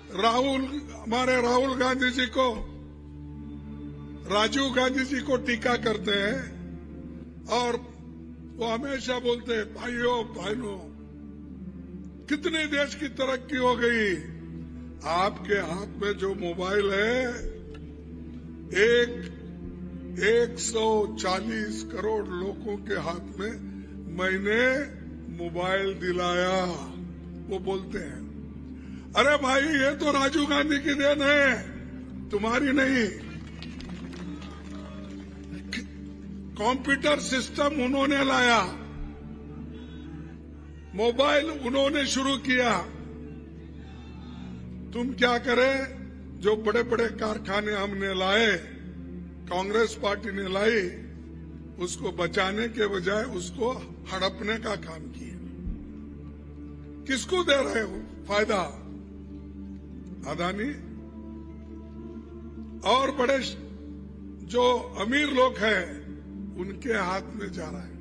हमारे राहुल गांधी जी को, राजीव गांधी जी को टीका करते हैं और वो हमेशा बोलते हैं भाइयों बहनों कितने देश की तरक्की हो गई। आपके हाथ में जो मोबाइल है 140 करोड़ लोगों के हाथ में मैंने मोबाइल दिलाया। वो बोलते हैं अरे भाई ये तो राजीव गांधी की देन है, तुम्हारी नहीं। कंप्यूटर सिस्टम उन्होंने लाया, मोबाइल उन्होंने शुरू किया। तुम क्या करे, जो बड़े बड़े कारखाने हमने लाए, कांग्रेस पार्टी ने लाई, उसको बचाने के बजाय उसको हड़पने का काम किया। किसको दे रहे हो फायदा? अदानी और बड़े जो अमीर लोग हैं उनके हाथ में जा रहा है।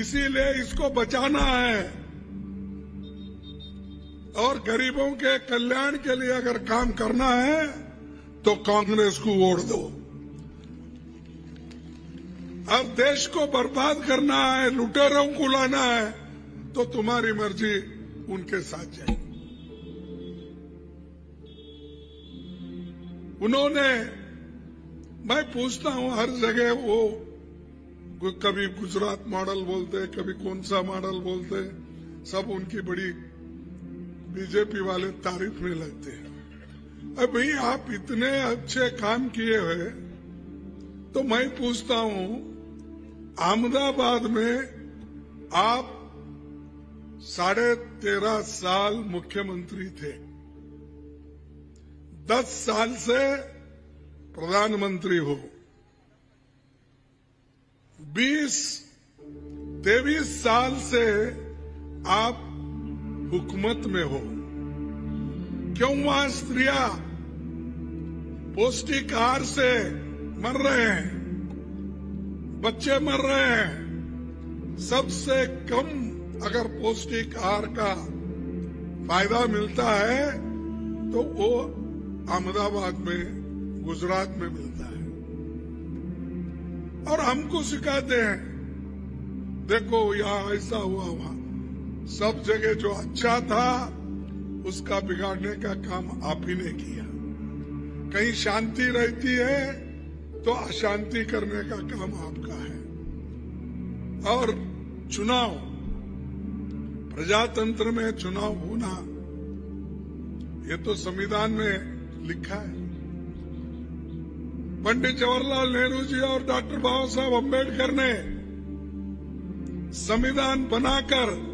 इसीलिए इसको बचाना है और गरीबों के कल्याण के लिए अगर काम करना है तो कांग्रेस को वोट दो। अब देश को बर्बाद करना है, लुटेरों को लाना है तो तुम्हारी मर्जी, उनके साथ जाएगी। उन्होंने, मैं पूछता हूं हर जगह वो कभी गुजरात मॉडल बोलते, कभी कौन सा मॉडल बोलते, सब उनकी बड़ी बीजेपी वाले तारीफ में लगते हैं। अब भाई आप इतने अच्छे काम किए हुए, तो मैं पूछता हूं अहमदाबाद में आप 13.5 साल मुख्यमंत्री थे, 10 साल से प्रधानमंत्री हो, 23 साल से आप हुकूमत में हो। क्यों वहां स्त्रियां पौष्टिक आहार से मर रहे हैं, बच्चे मर रहे हैं? सबसे कम अगर पौष्टिक आहार का फायदा मिलता है तो वो अहमदाबाद में, गुजरात में मिलता है। और हमको सिखाते हैं देखो यहां ऐसा हुआ, वहां सब जगह जो अच्छा था उसका बिगाड़ने का काम आप ही ने किया। कहीं शांति रहती है तो अशांति करने का काम आपका है। और चुनाव, प्रजातंत्र में चुनाव होना, ये तो संविधान में लिखा है। पंडित जवाहरलाल नेहरू जी और डॉक्टर बाबा साहब अम्बेडकर ने संविधान बनाकर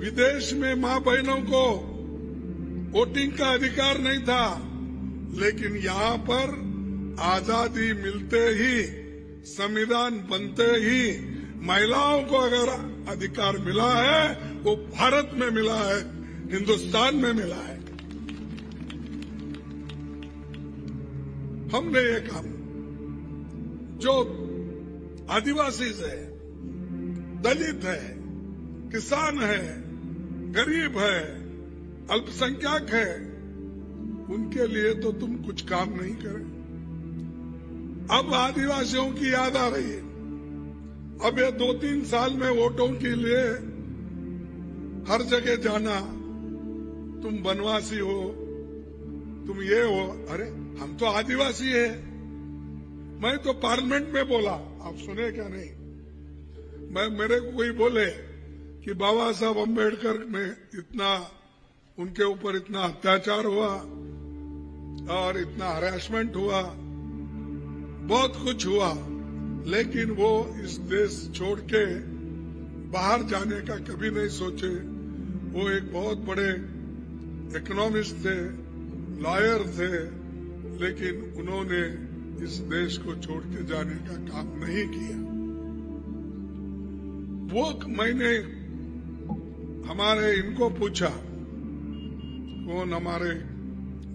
विदेश में मां बहनों को वोटिंग का अधिकार नहीं था, लेकिन यहां पर आजादी मिलते ही, संविधान बनते ही महिलाओं को अगर अधिकार मिला है वो भारत में मिला है, हिंदुस्तान में मिला है। हमने ये काम, जो आदिवासी है, दलित है, किसान है, गरीब है, अल्पसंख्यक है, उनके लिए तो तुम कुछ काम नहीं करे। अब आदिवासियों की याद आ रही है। अब ये 2-3 साल में वोटों के लिए हर जगह जाना, तुम बनवासी हो, तुम ये हो, अरे हम तो आदिवासी है। मैं तो पार्लियामेंट में बोला, आप सुने क्या नहीं? मेरे को कोई बोले कि बाबा साहब अम्बेडकर में इतना, उनके ऊपर इतना अत्याचार हुआ और इतना हरासमेंट हुआ, बहुत कुछ हुआ, लेकिन वो इस देश छोड़ के बाहर जाने का कभी नहीं सोचे। वो एक बहुत बड़े इकोनॉमिस्ट थे, लॉयर थे, लेकिन उन्होंने इस देश को छोड़ के जाने का काम नहीं किया। वो मैंने हमारे इनको पूछा, कौन हमारे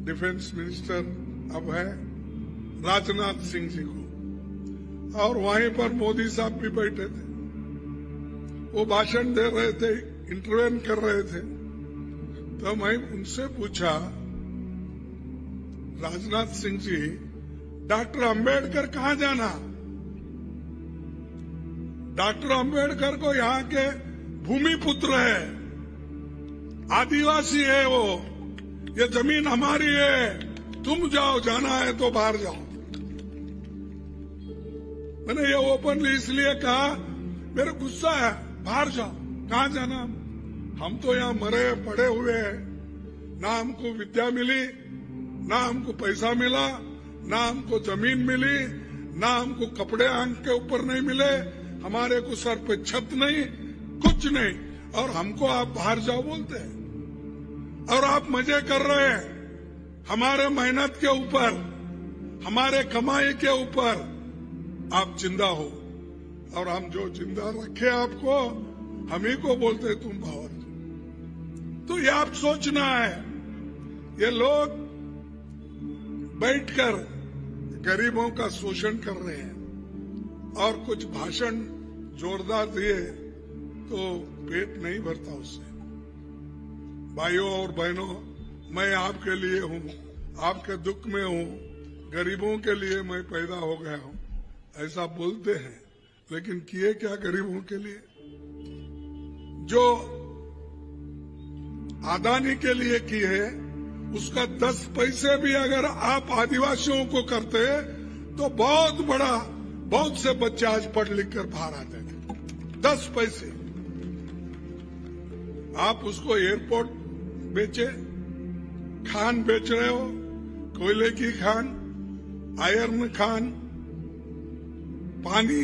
डिफेंस मिनिस्टर अब है, राजनाथ सिंह जी को, और वहीं पर मोदी साहब भी बैठे थे। वो भाषण दे रहे थे, इंटरवेन कर रहे थे। तो मैं उनसे पूछा, राजनाथ सिंह जी, डॉक्टर अंबेडकर कहाँ जाना? डॉक्टर अंबेडकर को यहाँ के भूमि पुत्र है, आदिवासी है वो, ये जमीन हमारी है, तुम जाओ, जाना है तो बाहर जाओ। मैंने ये ओपनली इसलिए कहा, मेरे गुस्सा है, बाहर जाओ। कहाँ जाना? हम तो यहाँ मरे पड़े हुए हैं, ना हमको विद्या मिली, ना हमको पैसा मिला, ना हमको जमीन मिली, ना हमको कपड़े आंख के ऊपर नहीं मिले, हमारे को सर पे छत नहीं, कुछ नहीं, और हमको आप बाहर जाओ बोलते हैं। और आप मजे कर रहे हैं हमारे मेहनत के ऊपर, हमारे कमाई के ऊपर। आप जिंदा हो, और हम जो जिंदा रखे आपको, हम ही को बोलते तुम बाहर। तो ये आप सोचना है, ये लोग बैठकर गरीबों का शोषण कर रहे हैं, और कुछ भाषण जोरदार दिए तो पेट नहीं भरता उससे। भाइयों और बहनों, मैं आपके लिए हूँ, आपके दुख में हूँ, गरीबों के लिए मैं पैदा हो गया हूँ, ऐसा बोलते हैं, लेकिन किए क्या गरीबों के लिए? जो अदानी के लिए किए, उसका 10 पैसे भी अगर आप आदिवासियों को करते तो बहुत से बच्चे आज पढ़ लिख कर बाहर आते थे। 10 पैसे आप उसको एयरपोर्ट बेचे, खान बेच रहे हो, कोयले की खान, आयरन खान, पानी,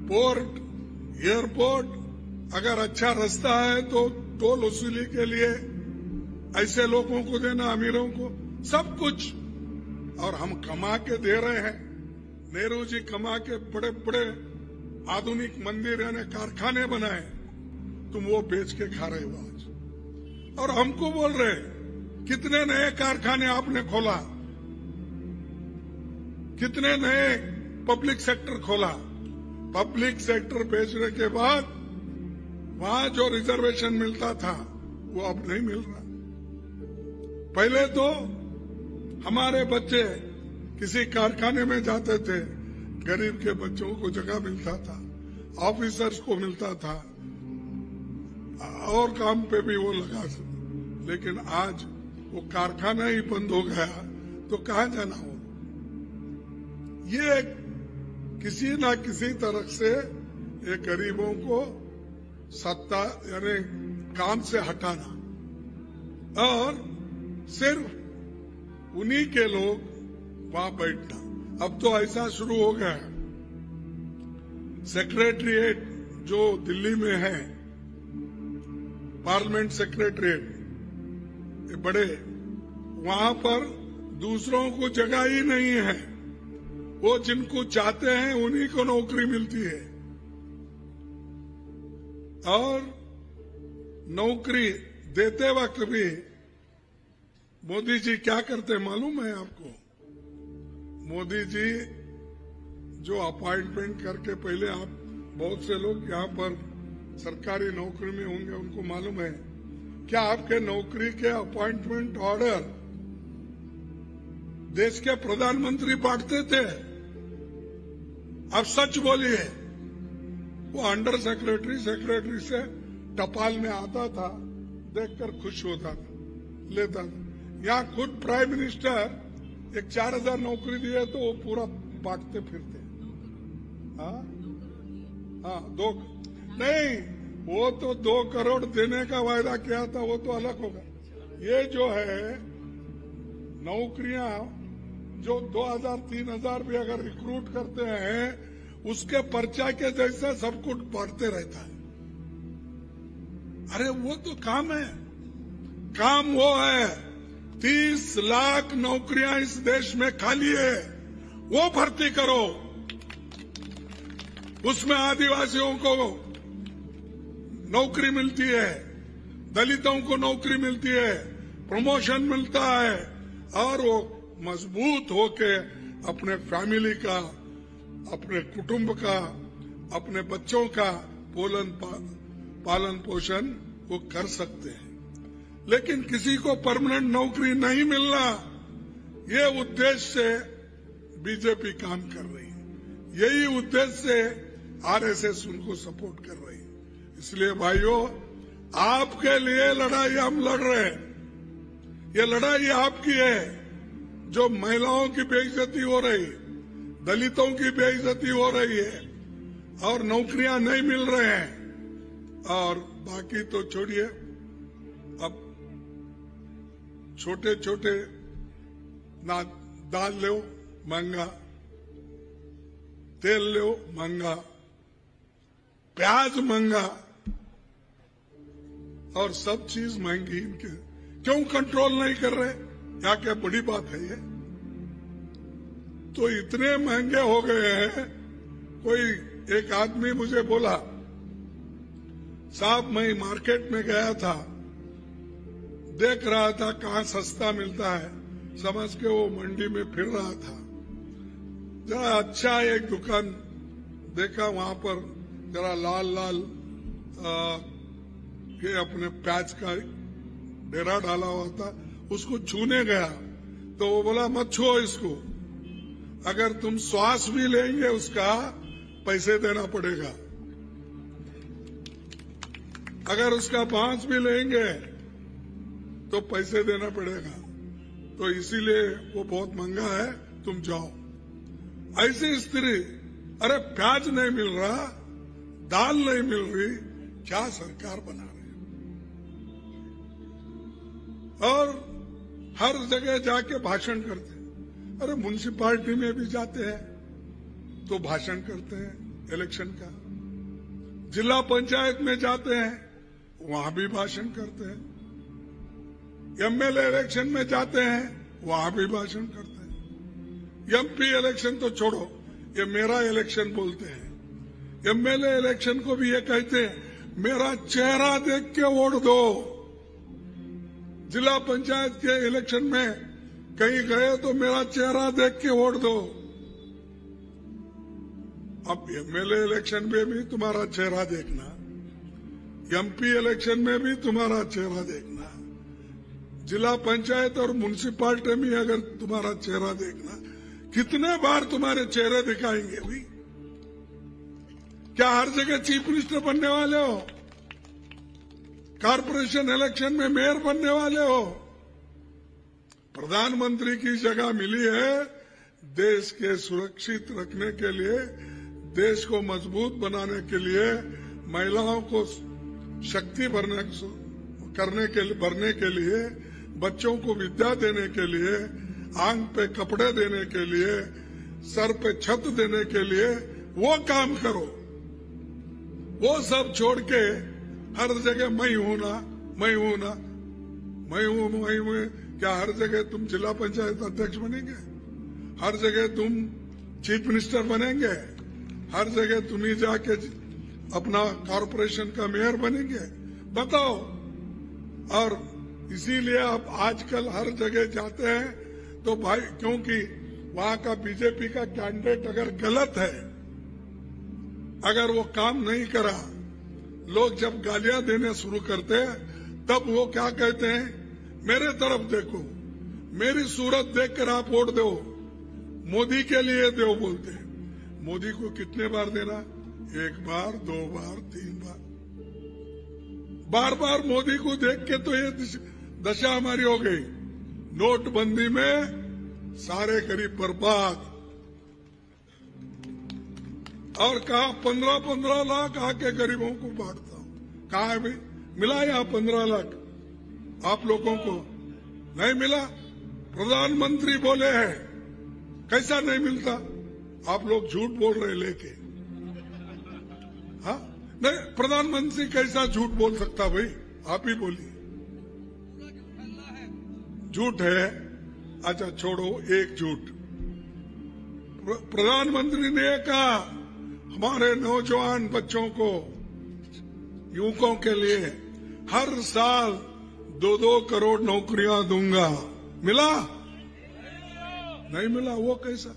पोर्ट, एयरपोर्ट। अगर अच्छा रास्ता है तो टोल वसूली के लिए ऐसे लोगों को देना, अमीरों को, सब कुछ। और हम कमा के दे रहे हैं। नेहरू जी कमा के बड़े बड़े आधुनिक मंदिर यानी कारखाने बनाए, तुम वो बेच के खा रहे हो आज। और हमको बोल रहे कितने नए कारखाने आपने खोला, कितने नए पब्लिक सेक्टर खोला। पब्लिक सेक्टर बेचने के बाद वहां जो रिजर्वेशन मिलता था वो अब नहीं मिल रहा। पहले तो हमारे बच्चे किसी कारखाने में जाते थे, गरीब के बच्चों को जगह मिलता था, ऑफिसर्स को मिलता था, और काम पे भी वो लगा सकते। लेकिन आज वो कारखाना ही बंद हो गया तो कहाँ जाना हो? ये किसी ना किसी तरह से ये गरीबों को सत्ता यानी काम से हटाना, और सिर्फ उन्हीं के लोग वहां बैठना। अब तो ऐसा शुरू हो गया है, सेक्रेटरीट जो दिल्ली में है, पार्लियामेंट सेक्रेटरीट, बड़े, वहां पर दूसरों को जगह ही नहीं है। वो जिनको चाहते हैं उन्हीं को नौकरी मिलती है। और नौकरी देते वक्त भी मोदी जी क्या करते मालूम है आपको? मोदी जी जो अपॉइंटमेंट करके, पहले आप बहुत से लोग यहाँ पर सरकारी नौकरी में होंगे, उनको मालूम है क्या आपके नौकरी के अपॉइंटमेंट ऑर्डर देश के प्रधानमंत्री बांटते थे। अब सच बोलिए, वो अंडर सेक्रेटरी से टपाल में आता था, देखकर खुश होता था, लेता था। यहाँ खुद प्राइम मिनिस्टर एक 4000 नौकरी दिए तो वो पूरा बांटते फिरते। हाँ, 2 नहीं, वो तो 2 करोड़ देने का वायदा किया था, वो तो अलग होगा। ये जो है नौकरियां जो 2000-3000 भी अगर रिक्रूट करते हैं, उसके पर्चा के जैसे सब कुछ बढ़ते रहता है। अरे वो तो काम है, काम वो है 30 लाख नौकरियां इस देश में खाली है, वो भर्ती करो। उसमें आदिवासियों को नौकरी मिलती है, दलितों को नौकरी मिलती है, प्रमोशन मिलता है, और वो मजबूत होके अपने फैमिली का, अपने कुटुंब का, अपने बच्चों का पालन पोषण वो कर सकते हैं। लेकिन किसी को परमानेंट नौकरी नहीं मिलना, ये उद्देश्य से बीजेपी काम कर रही है। यही उद्देश्य से आरएसएस उनको सपोर्ट कर रही है। इसलिए भाइयों, आपके लिए लड़ाई हम लड़ रहे हैं। ये लड़ाई आपकी है। जो महिलाओं की बेइज्जती हो रही, दलितों की बेइज्जती हो रही है और नौकरियां नहीं मिल रहे हैं, और बाकी तो छोड़िए, अब छोटे छोटे ना दाल लो महंगा, तेल लो महंगा, प्याज महंगा, और सब चीज महंगी। इनके क्यों कंट्रोल नहीं कर रहे? क्या बड़ी बात है ये? तो इतने महंगे हो गए हैं। कोई एक आदमी मुझे बोला, साहब मैं मार्केट में गया था, देख रहा था कहाँ सस्ता मिलता है, समझ के वो मंडी में फिर रहा था। जरा अच्छा एक दुकान देखा, वहां पर जरा लाल लाल ये अपने प्याज का डेरा डाला हुआ था, उसको छूने गया तो वो बोला मत छुओ इसको, अगर तुम श्वास भी लेंगे उसका पैसे देना पड़ेगा, अगर उसका बांस भी लेंगे तो पैसे देना पड़ेगा, तो इसीलिए वो बहुत महंगा है, तुम जाओ। ऐसी स्थिति, अरे प्याज नहीं मिल रहा, दाल नहीं मिल रही, क्या सरकार बना रही है? और हर जगह जाके भाषण करते हैं। अरे म्युनिसिपालिटी में भी जाते हैं तो भाषण करते हैं इलेक्शन का, जिला पंचायत में जाते हैं वहां भी भाषण करते हैं, एमएलए इलेक्शन में जाते हैं वहां भी भाषण करते हैं, एमपी इलेक्शन तो छोड़ो, ये मेरा इलेक्शन बोलते हैं, एमएलए इलेक्शन को भी ये कहते हैं मेरा चेहरा देख के वोट दो। जिला पंचायत के इलेक्शन में कहीं गए तो मेरा चेहरा देख के वोट दो। अब एमएलए इलेक्शन में भी तुम्हारा चेहरा देखना, एमपी इलेक्शन में भी तुम्हारा चेहरा देखना, जिला पंचायत और म्युनिसिपालिटी में अगर तुम्हारा चेहरा देखना, कितने बार तुम्हारे चेहरे दिखाएंगे अभी? क्या हर जगह चीफ मिनिस्टर बनने वाले हो? कारपोरेशन इलेक्शन में मेयर बनने वाले हो? प्रधानमंत्री की जगह मिली है देश के सुरक्षित रखने के लिए, देश को मजबूत बनाने के लिए, महिलाओं को शक्ति भरने के लिए, बच्चों को विद्या देने के लिए, आंख पे कपड़े देने के लिए, सर पे छत देने के लिए, वो काम करो। वो सब छोड़ के हर जगह मैं हूं ना, मैं हूं ना, मैं हूं। क्या हर जगह तुम जिला पंचायत अध्यक्ष बनेंगे? हर जगह तुम चीफ मिनिस्टर बनेंगे? हर जगह तुम ही जाके अपना कॉरपोरेशन का मेयर बनेंगे? बताओ। और इसीलिए आप आजकल हर जगह जाते हैं तो भाई, क्योंकि वहां का बीजेपी का कैंडिडेट अगर गलत है, अगर वो काम नहीं करा, लोग जब गालियां देने शुरू करते हैं तब वो क्या कहते हैं, मेरे तरफ देखो, मेरी सूरत देखकर आप वोट दो, मोदी के लिए दो बोलते हैं। मोदी को कितने बार देना? एक बार, दो बार, तीन बार, बार बार मोदी को देख के तो ये दशा हमारी हो गई। नोटबंदी में सारे गरीब बर्बाद, और कहा 15-15 लाख आके गरीबों को बांटता हूं। कहा है भाई? मिला यहाँ 15 लाख आप लोगों को? नहीं मिला। प्रधानमंत्री बोले हैं, कैसा नहीं मिलता? आप लोग झूठ बोल रहे लेके। हाँ, नहीं, प्रधानमंत्री कैसा झूठ बोल सकता भाई? आप ही बोलिए। झूठ है? अच्छा छोड़ो, एक झूठ। प्रधानमंत्री ने कहा हमारे नौजवान बच्चों को, युवकों के लिए हर साल 2-2 करोड़ नौकरियां दूंगा। मिला? नहीं मिला। वो कैसा?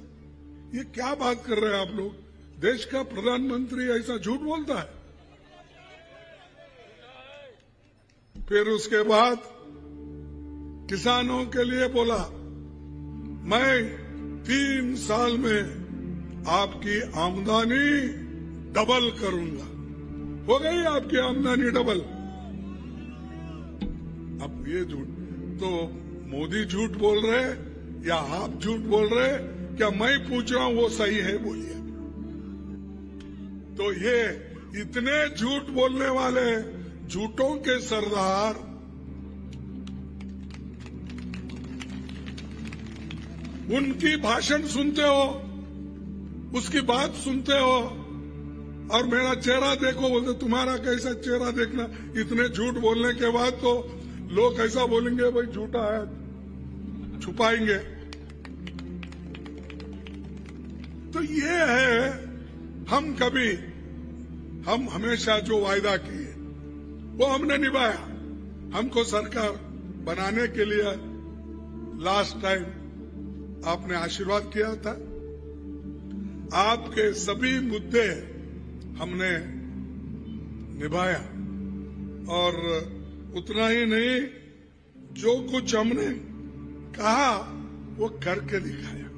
ये क्या बात कर रहे हैं आप लोग? देश का प्रधानमंत्री ऐसा झूठ बोलता है? फिर उसके बाद किसानों के लिए बोला मैं 3 साल में आपकी आमदनी डबल करूंगा। हो गई आपकी आमदनी डबल। अब ये झूठ तो मोदी झूठ बोल रहे या आप झूठ बोल रहे, क्या मैं पूछ रहा हूं वो सही है? बोलिए। तो ये इतने झूठ बोलने वाले झूठों के सरदार उनकी भाषण सुनते हो, उसकी बात सुनते हो और मेरा चेहरा देखो बोलते, तुम्हारा कैसा चेहरा देखना। इतने झूठ बोलने के बाद तो लोग ऐसा बोलेंगे भाई झूठा है, छुपाएंगे। तो ये है, हम हमेशा जो वायदा किए वो हमने निभाया। हमको सरकार बनाने के लिए लास्ट टाइम आपने आशीर्वाद किया था। आपके सभी मुद्दे हमने निभाया और उतना ही नहीं, जो कुछ हमने कहा वो करके दिखाया।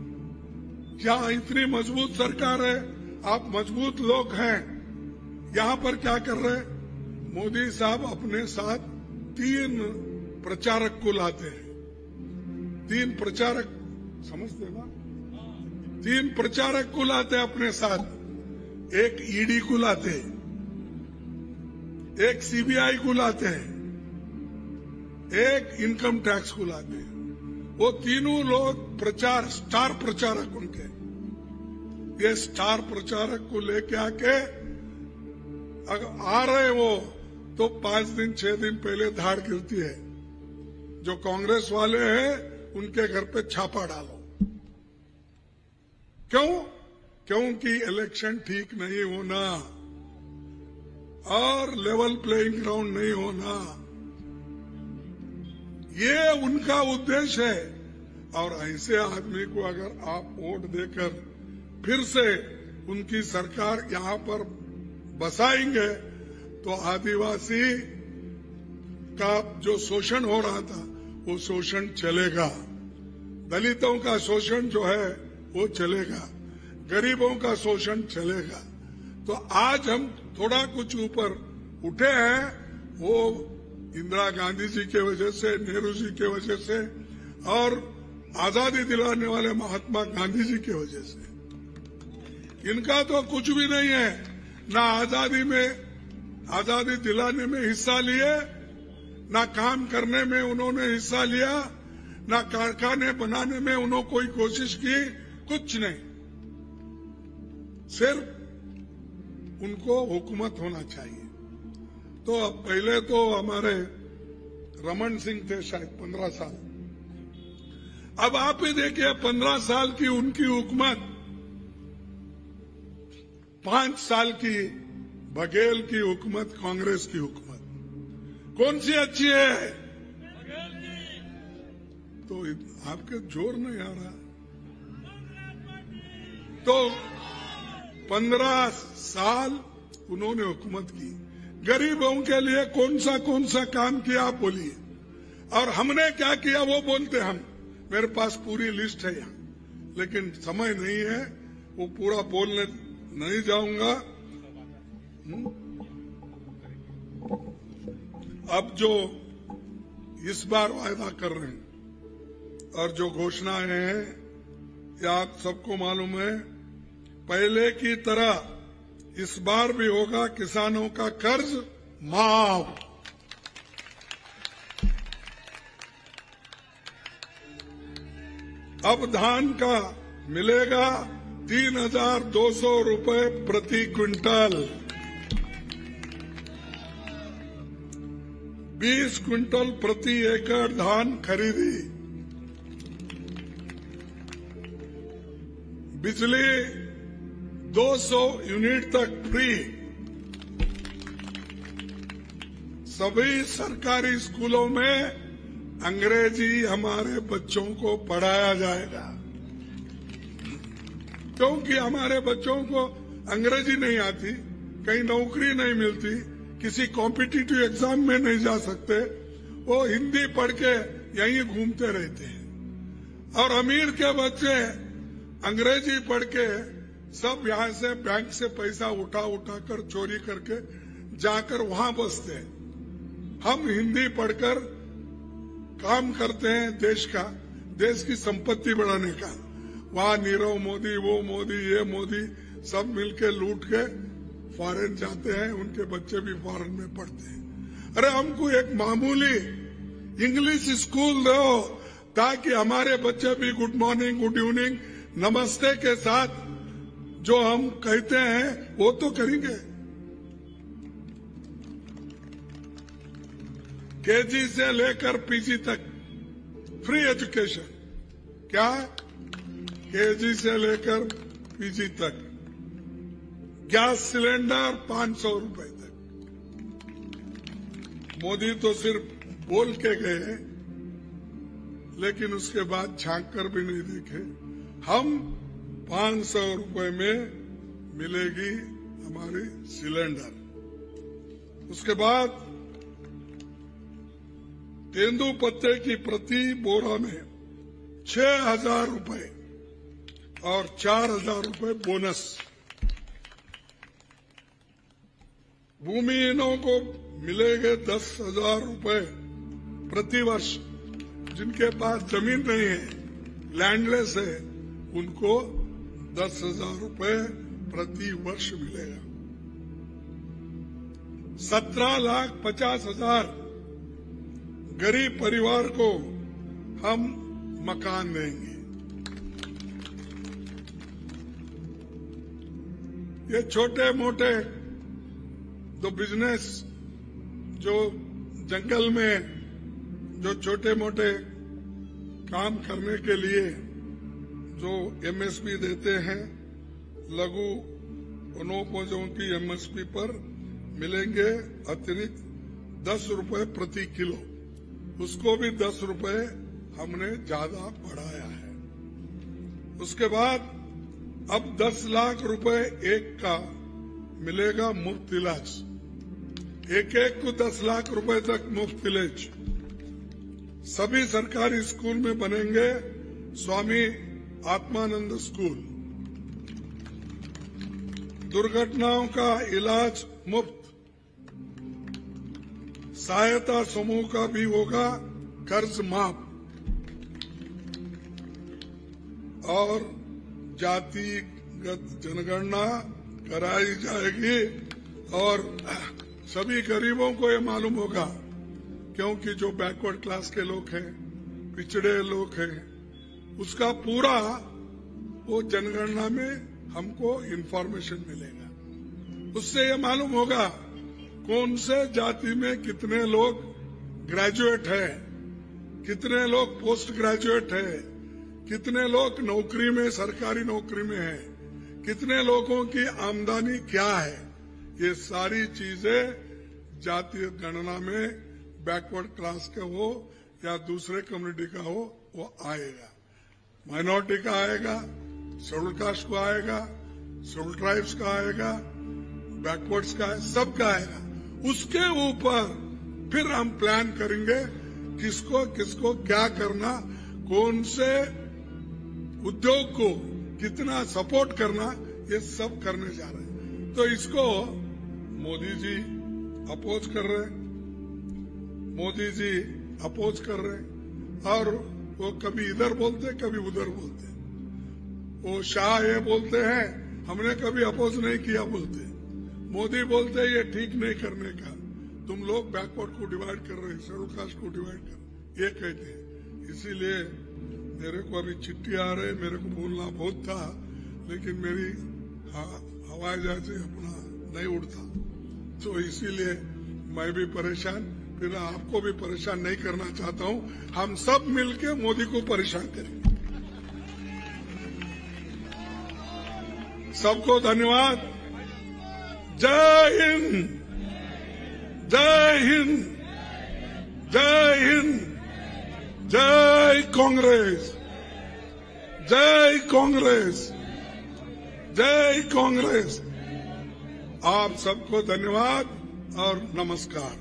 यहाँ इतनी मजबूत सरकार है, आप मजबूत लोग हैं। यहाँ पर क्या कर रहे हैं? मोदी साहब अपने साथ 3 प्रचारक को लाते हैं। 3 प्रचारक, समझते ना? 3 प्रचारक को लाते अपने साथ। एक ईडी को लाते, एक सीबीआई को लाते हैं, एक इनकम टैक्स को लाते हैं। वो तीनों लोग स्टार प्रचारक उनके। ये स्टार प्रचारक को लेके आके अगर आ रहे वो तो 5 दिन 6 दिन पहले धाड़ गिरती है। जो कांग्रेस वाले हैं उनके घर पे छापा डालो। क्यों? क्योंकि इलेक्शन ठीक नहीं होना और लेवल प्लेइंग ग्राउंड नहीं होना, ये उनका उद्देश्य है। और ऐसे आदमी को अगर आप वोट देकर फिर से उनकी सरकार यहां पर बसाएंगे तो आदिवासी का जो शोषण हो रहा था वो शोषण चलेगा, दलितों का शोषण जो है वो चलेगा, गरीबों का शोषण चलेगा। तो आज हम थोड़ा कुछ ऊपर उठे हैं, वो इंदिरा गांधी जी के वजह से, नेहरू जी के वजह से और आजादी दिलाने वाले महात्मा गांधी जी की वजह से। इनका तो कुछ भी नहीं है, ना आजादी दिलाने में हिस्सा लिए, ना काम करने में उन्होंने हिस्सा लिया, ना कारखाने बनाने में उन्होंने कोई कोशिश की, कुछ नहीं। सिर्फ उनको हुकूमत होना चाहिए। तो अब पहले तो हमारे रमन सिंह थे शायद 15 साल। अब आप ही देखिए 15 साल की उनकी हुकूमत, 5 साल की बघेल की हुकूमत, कांग्रेस की हुकूमत, कौन सी अच्छी है? तो आपके जोर नहीं आ रहा। तो 15 साल उन्होंने हुकूमत की, गरीबों के लिए कौन सा काम किया आप बोलिए। और हमने क्या किया वो बोलते हम, मेरे पास पूरी लिस्ट है यहाँ, लेकिन समय नहीं है, वो पूरा बोलने नहीं जाऊंगा। अब जो इस बार वायदा कर रहे हैं और जो घोषणाएं हैं, ये आप सबको मालूम है, पहले की तरह इस बार भी होगा किसानों का कर्ज माफ। अब धान का मिलेगा 3,200 रुपए प्रति क्विंटल। 20 क्विंटल प्रति एकड़ धान खरीदी। बिजली 200 यूनिट तक फ्री। सभी सरकारी स्कूलों में अंग्रेजी हमारे बच्चों को पढ़ाया जाएगा, क्योंकि हमारे बच्चों को अंग्रेजी नहीं आती, कहीं नौकरी नहीं मिलती, किसी कॉम्पिटिटिव एग्जाम में नहीं जा सकते। वो हिंदी पढ़ के यहीं घूमते रहते हैं, और अमीर के बच्चे अंग्रेजी पढ़ के सब यहाँ से बैंक से पैसा उठा उठा कर चोरी करके जाकर वहां बसते हैं। हम हिंदी पढ़कर काम करते हैं देश की संपत्ति बढ़ाने का। वहां नीरव मोदी, वो मोदी, ये मोदी सब मिलके लूट के फॉरेन जाते हैं, उनके बच्चे भी फॉरेन में पढ़ते हैं। अरे हमको एक मामूली इंग्लिश स्कूल दो ताकि हमारे बच्चे भी गुड मॉर्निंग, गुड इवनिंग, नमस्ते के साथ जो हम कहते हैं वो तो करेंगे। केजी से लेकर पीजी तक फ्री एजुकेशन। क्या? केजी से लेकर पीजी तक। गैस सिलेंडर 500 रुपए तक। मोदी तो सिर्फ बोल के गए, लेकिन उसके बाद झांक कर भी नहीं देखे। हम 500 रुपए में मिलेगी हमारी सिलेंडर। उसके बाद तेंदू पत्ते की प्रति बोरा में 6,000 रुपए और 4,000 रुपए बोनस। भूमिहीनों को मिलेंगे 10,000 रुपए प्रति वर्ष। जिनके पास जमीन नहीं है, लैंडलेस है, उनको 10,000 रुपए प्रति वर्ष मिलेगा। 17,50,000 गरीब परिवार को हम मकान देंगे। ये छोटे मोटे जो बिजनेस, जो जंगल में जो छोटे मोटे काम करने के लिए जो एमएसपी देते हैं, लघु वनोपजों की एमएसपी पर मिलेंगे अतिरिक्त 10 रुपए प्रति किलो। उसको भी 10 रुपए हमने ज्यादा बढ़ाया है। उसके बाद अब 10 लाख रुपए एक का मिलेगा मुफ्त इलाज। एक को 10 लाख रुपए तक मुफ्त इलाज। सभी सरकारी स्कूल में बनेंगे स्वामी आत्मानंद स्कूल। दुर्घटनाओं का इलाज मुफ्त। सहायता समूह का भी होगा कर्ज माफ। और जातिगत जनगणना कराई जाएगी और सभी गरीबों को ये मालूम होगा, क्योंकि जो बैकवर्ड क्लास के लोग हैं, पिछड़े लोग हैं, उसका पूरा वो जनगणना में हमको इन्फॉर्मेशन मिलेगा। उससे ये मालूम होगा कौन से जाति में कितने लोग ग्रेजुएट है, कितने लोग पोस्ट ग्रेजुएट है, कितने लोग नौकरी में, सरकारी नौकरी में है, कितने लोगों की आमदनी क्या है। ये सारी चीजें जातीय गणना में बैकवर्ड क्लास का हो या दूसरे कम्युनिटी का हो वो आएगा। माइनॉरिटी का आएगा, शेड्यूल कास्ट को आएगा, शेड्यूल ट्राइब्स का आएगा, बैकवर्ड्स का, सबका आएगा। उसके ऊपर फिर हम प्लान करेंगे किसको किसको क्या करना, कौन से उद्योग को कितना सपोर्ट करना, ये सब करने जा रहे हैं। तो इसको मोदी जी अपोज कर रहे हैं, मोदी जी अपोज कर रहे हैं, और वो कभी इधर बोलते कभी उधर बोलते। वो शाह ये बोलते हैं हमने कभी अपोज नहीं किया बोलते, मोदी बोलते ये ठीक नहीं करने का, तुम लोग बैकवर्ड को डिवाइड कर रहे, शेड्यूल कास्ट को डिवाइड कर, ये कहते हैं। इसीलिए मेरे को अभी चिट्ठी आ रही, मेरे को बोलना बहुत था, लेकिन मेरी हवाई जहाज अपना नहीं उड़ता, तो इसीलिए मैं भी परेशान, फिर आपको भी परेशान नहीं करना चाहता हूं। हम सब मिलके मोदी को परेशान करेंगे। सबको धन्यवाद। जय हिंद, जय हिंद, जय हिंद, जय कांग्रेस, जय कांग्रेस, जय कांग्रेस। आप सबको धन्यवाद और नमस्कार।